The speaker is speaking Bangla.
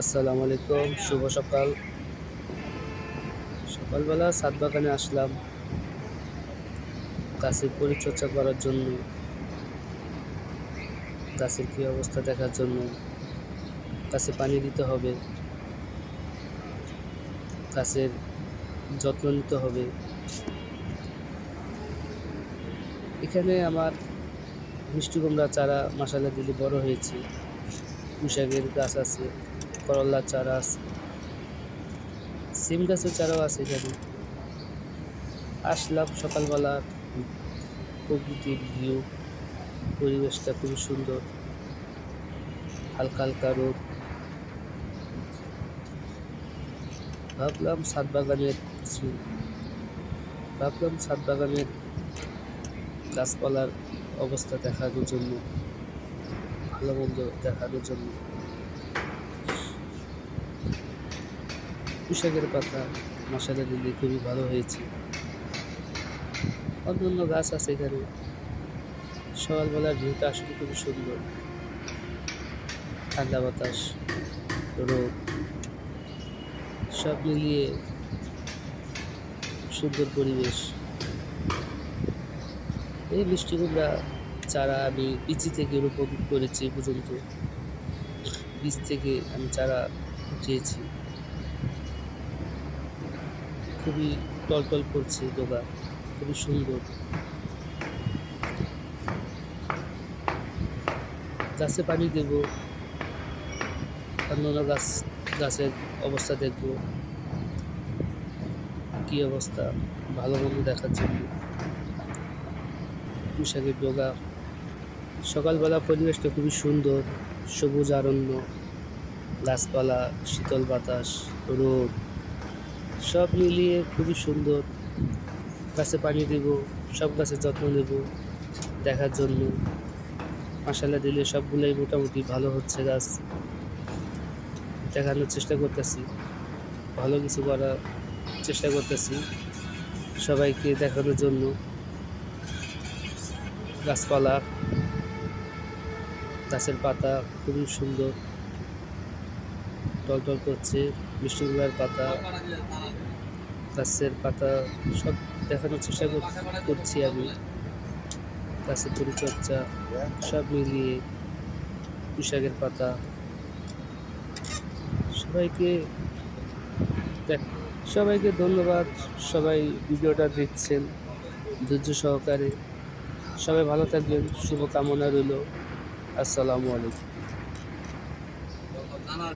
আসসালামু আলাইকুম, শুভ সকাল। সকালবেলা ছাদ বাগানে আসলাম গাছের পরিচর্যা করার জন্য, গাছের কী অবস্থা দেখার জন্য। গাছে পানি দিতে হবে, গাছের যত্ন নিতে হবে। এখানে আমার মিষ্টি কুমড়া চারা মাশাআল্লাহ দিলে বড় হয়েছে, পুঁইশাকের গাছ আছে, করল্লার চারা আছে, সিম গাছের চারাও আছে। এখানে আসলাম সকালবেলা, প্রকৃতির ভিউ, পরিবেশটা খুবই সুন্দর, হালকা হালকা রোদ। ভাবলাম ছাদ বাগানের গাছপালার অবস্থা দেখানোর জন্য, ভালো মন্দ দেখানোর জন্য। পুঁইশাকের পাতা মশালা দিলে খুবই ভালো হয়েছে। অন্যান্য গাছ আছে এখানে। সকালবেলার ভিউটা আসলে খুবই সুন্দর, ঠান্ডা বাতাস, রোদ, সব মিলিয়ে সুন্দর পরিবেশ। এই মিষ্টি কুমড়া চারা আমি বীজ থেকে রোপণ করেছি পর্যন্ত, বীজ থেকে আমি চারা উঠিয়েছি। খুবই টলটল করছে ডগা, খুবই সুন্দর। গাছে পানি দেব, অন্যান্য গাছের অবস্থা দেখব, কী অবস্থা, ভালো মন্দ দেখার জন্য। পুঁইশাকের ডগা, সকালবেলা পরিবেশটা খুবই সুন্দর, সবুজ অরণ্য, গাছপালা, শীতল বাতাস, রোদ, সব মিলিয়ে খুবই সুন্দর। গাছে পানি দেব, সব গাছের যত্ন নেব দেখার জন্য। মশালা দিলে সবগুলোই মোটামুটি ভালো হচ্ছে। গাছ দেখানোর চেষ্টা করতেছি, ভালো কিছু করার চেষ্টা করতেছি সবাইকে দেখানোর জন্য। গাছপালা, গাছের পাতা খুবই সুন্দর, টলটল করছে। মিষ্টি কুমড়ার পাতা, গাছের পাতা সব দেখানোর চেষ্টা করছি আমি। গাছের পরিচর্যা সব মিলিয়ে, পুঁইশাকের পাতা, সবাইকে ধন্যবাদ। সবাই ভিডিওটা দেখছেন ধৈর্য সহকারে। সবাই ভালো থাকবেন, শুভকামনা রইল। আসসালামু আলাইকুম।